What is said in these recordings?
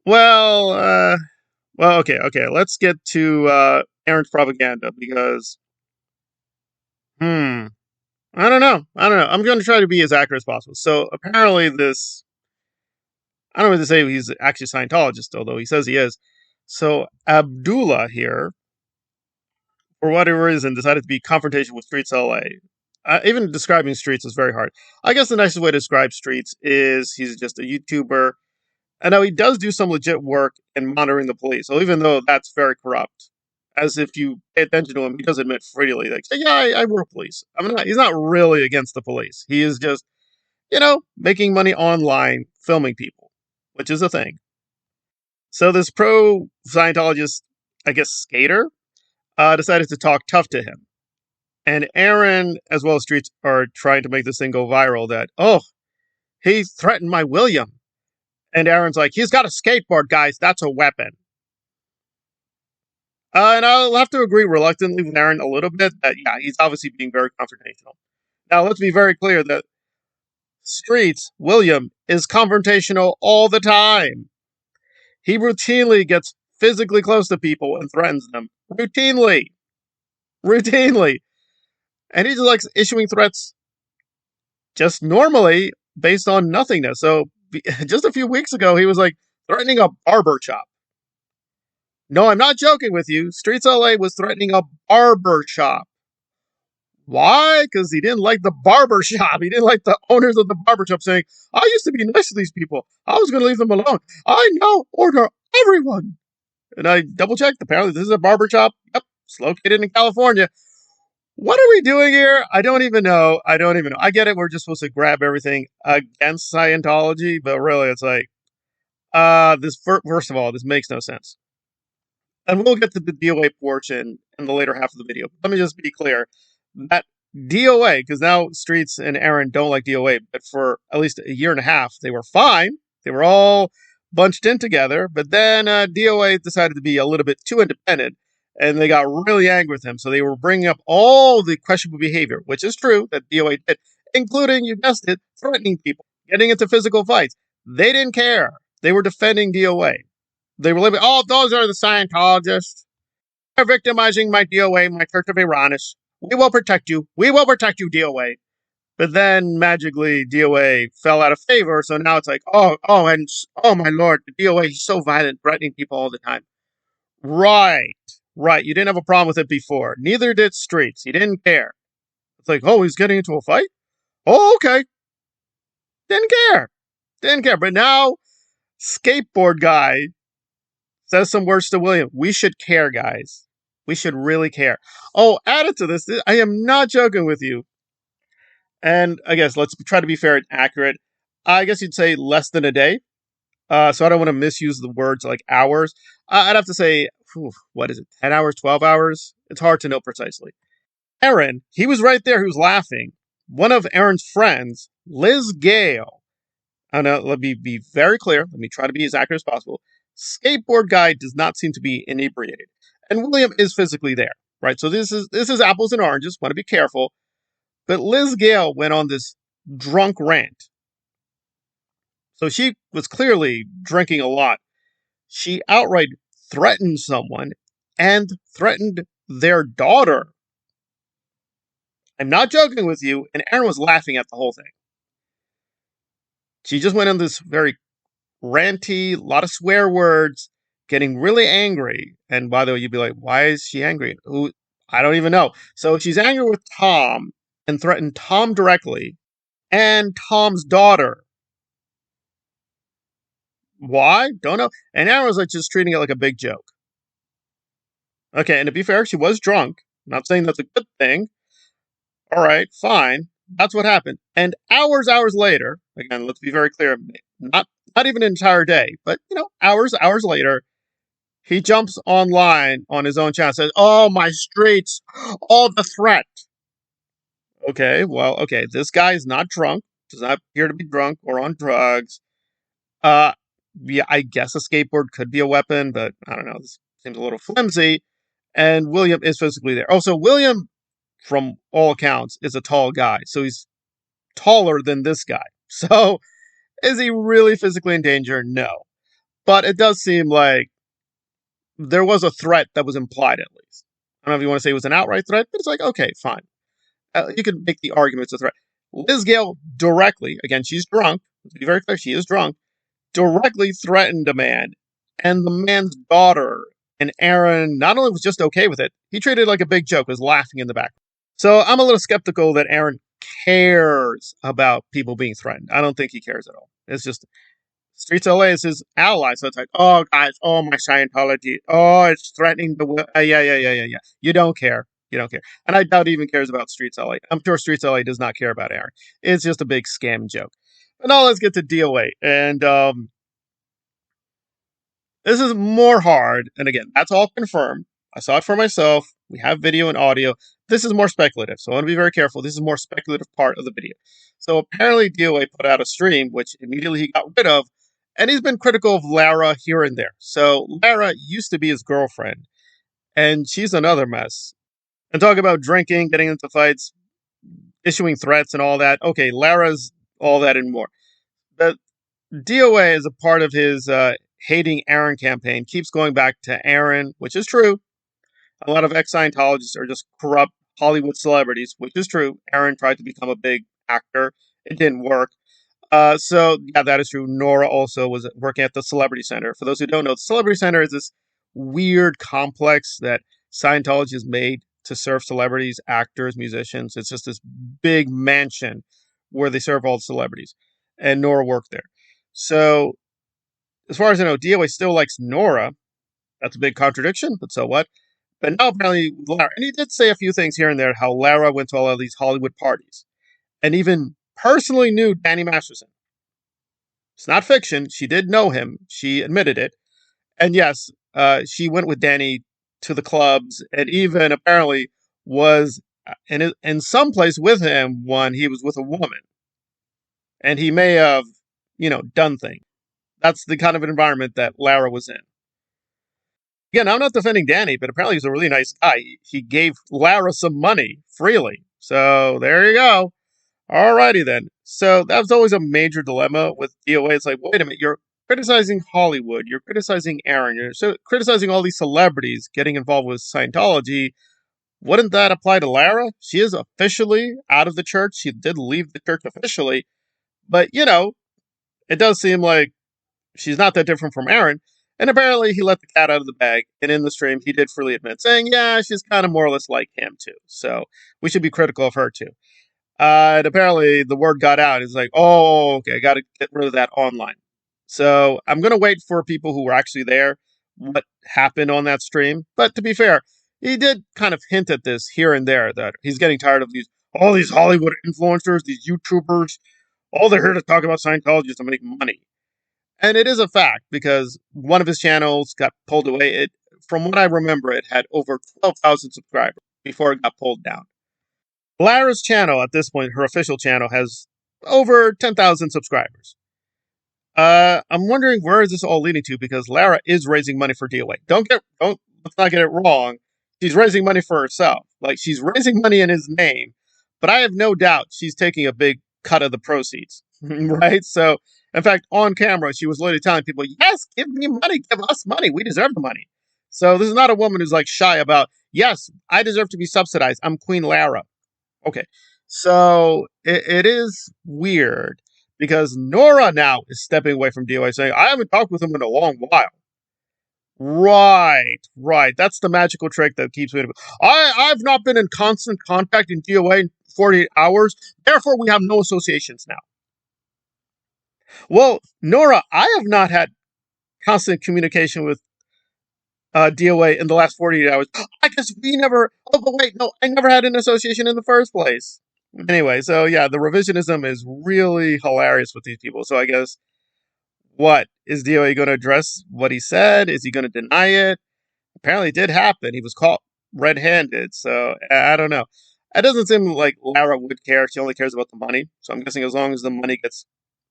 Well, okay. Let's get to Aaron's propaganda because, hmm, I don't know. I'm going to try to be as accurate as possible. So apparently, I don't know what to say. He's actually a Scientologist, although he says he is. So Abdullah here, for whatever reason, decided to be confrontational with Streets LA. Even describing Streets is very hard. I guess the nicest way to describe Streets is he's just a YouTuber. And now he does do some legit work in monitoring the police. So even though that's very corrupt, as if you pay attention to him, he does admit freely, like, yeah, I work police. He's not really against the police. He is just, making money online, filming people, which is a thing. So this pro Scientologist, I guess, skater, decided to talk tough to him. And Aaron, as well as Streets, are trying to make this thing go viral that, oh, he threatened my William. And Aaron's like, he's got a skateboard, guys. That's a weapon. And I'll have to agree reluctantly with Aaron a little bit that, yeah, he's obviously being very confrontational. Now, let's be very clear that Streets, William, is confrontational all the time. He routinely gets physically close to people and threatens them. Routinely. And he just likes issuing threats just normally based on nothingness. So just a few weeks ago, he was like threatening a barber shop. No, I'm not joking with you. Streets LA was threatening a barber shop. Why? Because he didn't like the barber shop. He didn't like the owners of the barber shop saying, I used to be nice to these people. I was going to leave them alone. I now order everyone. And I double checked. Apparently, this is a barber shop. Yep, it's located in California. What are we doing here? I don't even know. I get it. We're just supposed to grab everything against Scientology, but really, it's like, first of all, this makes no sense. And we'll get to the DOA portion in the later half of the video. Let me just be clear that DOA, because now Streets and Aaron don't like DOA, but for at least a year and a half, they were fine. They were all bunched in together, but then DOA decided to be a little bit too independent, and they got really angry with him. So they were bringing up all the questionable behavior, which is true that DOA did, including, you guessed it, threatening people, getting into physical fights. They didn't care. They were defending DOA. They were living, oh, those are the Scientologists. They're victimizing my DOA, my Church of Uranus. We will protect you. We will protect you, DOA. But then magically DOA fell out of favor, so now it's like, oh my lord, the DOA is so violent, threatening people all the time. Right. You didn't have a problem with it before. Neither did Streets. He didn't care. It's like, oh, he's getting into a fight? Oh, okay. Didn't care. But now, skateboard guy says some words to William. We should care, guys. We should really care. Oh, added to this, I am not joking with you. And I guess let's try to be fair and accurate. I guess you'd say less than a day. So I don't want to misuse the words like hours. I'd have to say, what is it, 10 hours, 12 hours? It's hard to know precisely. Aaron, he was right there. He was laughing. One of Aaron's friends, Liz Gale. Let me be very clear. Let me try to be as accurate as possible. Skateboard guy does not seem to be inebriated. And William is physically there, right? So this is apples and oranges. Want to be careful. But Liz Gale went on this drunk rant. So she was clearly drinking a lot. She outright threatened someone and threatened their daughter. I'm not joking with you. And Aaron was laughing at the whole thing. She just went on this very ranty, a lot of swear words, getting really angry. And by the way, you'd be like, why is she angry? I don't even know. So she's angry with Tom and threatened Tom directly and Tom's daughter. Why? Don't know. And Aaron was like just treating it like a big joke. Okay, and to be fair, she was drunk. I'm not saying that's a good thing. All right, fine. That's what happened. And hours later, again, let's be very clear, not even an entire day, but hours later, he jumps online on his own channel and says, oh, my Streets, all the threat. Okay, this guy is not drunk, does not appear to be drunk or on drugs. Yeah, I guess a skateboard could be a weapon, but I don't know, this seems a little flimsy. And William is physically there. Also, William, from all accounts, is a tall guy, so he's taller than this guy. So, is he really physically in danger? No. But it does seem like there was a threat that was implied, at least. I don't know if you want to say it was an outright threat, but it's like, okay, fine. You can make the argument it's a threat. Liz Gale directly, again, she's drunk. Let's be very clear, she is drunk. Directly threatened a man, and the man's daughter and Aaron not only was just okay with it, he treated it like a big joke, was laughing in the back. So I'm a little skeptical that Aaron cares about people being threatened. I don't think he cares at all. It's just Streets LA is his ally, so it's like, oh guys, oh my Scientology, oh it's threatening the yeah. You don't care, and I doubt he even cares about Streets LA. I'm sure Streets LA does not care about Aaron. It's just a big scam joke. But now let's get to DOA, and this is more hard. And again, that's all confirmed. I saw it for myself. We have video and audio. This is more speculative, so I want to be very careful. This is more speculative part of the video. So apparently DOA put out a stream, which immediately he got rid of, and he's been critical of LARA here and there. So LARA used to be his girlfriend, and she's another mess. And talk about drinking, getting into fights, issuing threats and all that. Okay, LARA's all that and more. But DOA is a part of his hating Aaron campaign, keeps going back to Aaron, which is true. A lot of ex-Scientologists are just corrupt Hollywood celebrities, which is true. Aaron tried to become a big actor. It didn't work. So, yeah, that is true. Nora also was working at the Celebrity Center. For those who don't know, the Celebrity Center is this weird complex that Scientology has made to serve celebrities, actors, musicians. It's just this big mansion where they serve all the celebrities. And Nora worked there. So, as far as I know, DOA still likes Nora. That's a big contradiction, but so what? But now apparently LARA, and he did say a few things here and there, how LARA went to all of these Hollywood parties and even personally knew Danny Masterson. It's not fiction. She did know him. She admitted it. And yes, she went with Danny to the clubs and even apparently was in some place with him when he was with a woman. And he may have, done things. That's the kind of environment that LARA was in. Again, I'm not defending Danny, but apparently he's a really nice guy. He gave LARA some money freely. So there you go. Alrighty then. So that was always a major dilemma with DOA. It's like, wait a minute, you're criticizing Hollywood, you're criticizing Aaron, you're criticizing all these celebrities getting involved with Scientology. Wouldn't that apply to LARA? She is officially out of the church. She did leave the church officially. But, it does seem like she's not that different from Aaron. And apparently he let the cat out of the bag. And in the stream, he did freely admit, saying, yeah, she's kind of more or less like him too. So we should be critical of her too. And apparently the word got out. It's like, oh, okay, I got to get rid of that online. So I'm going to wait for people who were actually there, what happened on that stream. But to be fair, he did kind of hint at this here and there, that he's getting tired of all these Hollywood influencers, these YouTubers, all they're here to talk about Scientology is to make money. And it is a fact, because one of his channels got pulled away. From what I remember, it had over 12,000 subscribers before it got pulled down. LARA's channel, at this point, her official channel, has over 10,000 subscribers. I'm wondering where is this all leading to, because LARA is raising money for DOA. Let's not get it wrong. She's raising money for herself. Like, she's raising money in his name, but I have no doubt she's taking a big cut of the proceeds, right? So, in fact, on camera, she was literally telling people, yes, give me money, give us money. We deserve the money. So this is not a woman who's like shy about, yes, I deserve to be subsidized. I'm Queen LARA. Okay, so it is weird because Nora now is stepping away from DOA saying, I haven't talked with him in a long while. Right. That's the magical trick that keeps me. I've not been in constant contact in DOA in 48 hours. Therefore, we have no associations now. Well, Nora, I have not had constant communication with DOA in the last 48 hours. I guess we never. Oh, but wait, no, I never had an association in the first place. Anyway, so yeah, the revisionism is really hilarious with these people. So I guess, what is DOA going to address what he said? Is he going to deny it? Apparently, it did happen. He was caught red-handed. So I don't know. It doesn't seem like LARA would care. She only cares about the money. So I'm guessing as long as the money gets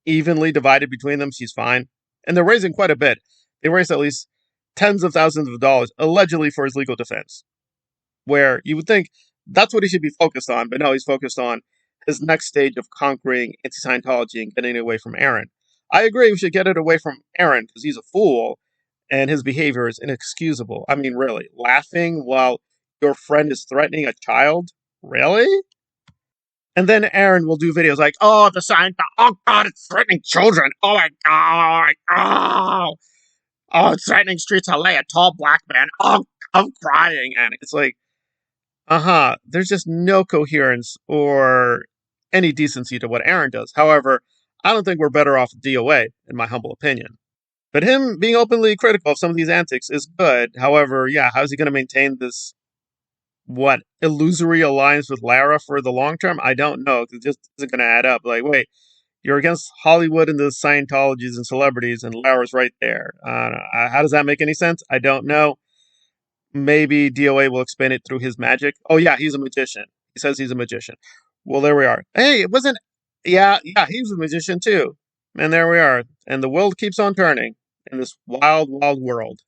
evenly divided between them, she's fine. And they're raising quite a bit. They raised at least tens of thousands of dollars, allegedly for his legal defense. Where you would think that's what he should be focused on, but no, he's focused on his next stage of conquering anti-Scientology and getting away from Aaron. I agree we should get it away from Aaron because he's a fool and his behavior is inexcusable. I mean, really, laughing while your friend is threatening a child? Really? And then Aaron will do videos like, oh, the sign, oh God, it's threatening children. Oh my God. Oh, it's threatening streets of LA, a tall black man. Oh, I'm crying. And it's like, there's just no coherence or any decency to what Aaron does. However, I don't think we're better off with DOA, in my humble opinion. But him being openly critical of some of these antics is good. However, yeah, how's he going to maintain this, illusory alliance with Lara for the long term? I don't know. It just isn't going to add up. Like, wait, you're against Hollywood and the Scientologies and celebrities, and Lara's right there. How does that make any sense? I don't know. Maybe DOA will explain it through his magic. Oh, yeah, he's a magician. He says he's a magician. Well, there we are. Hey, it wasn't. Yeah, he was a magician too. And there we are. And the world keeps on turning in this wild, wild world.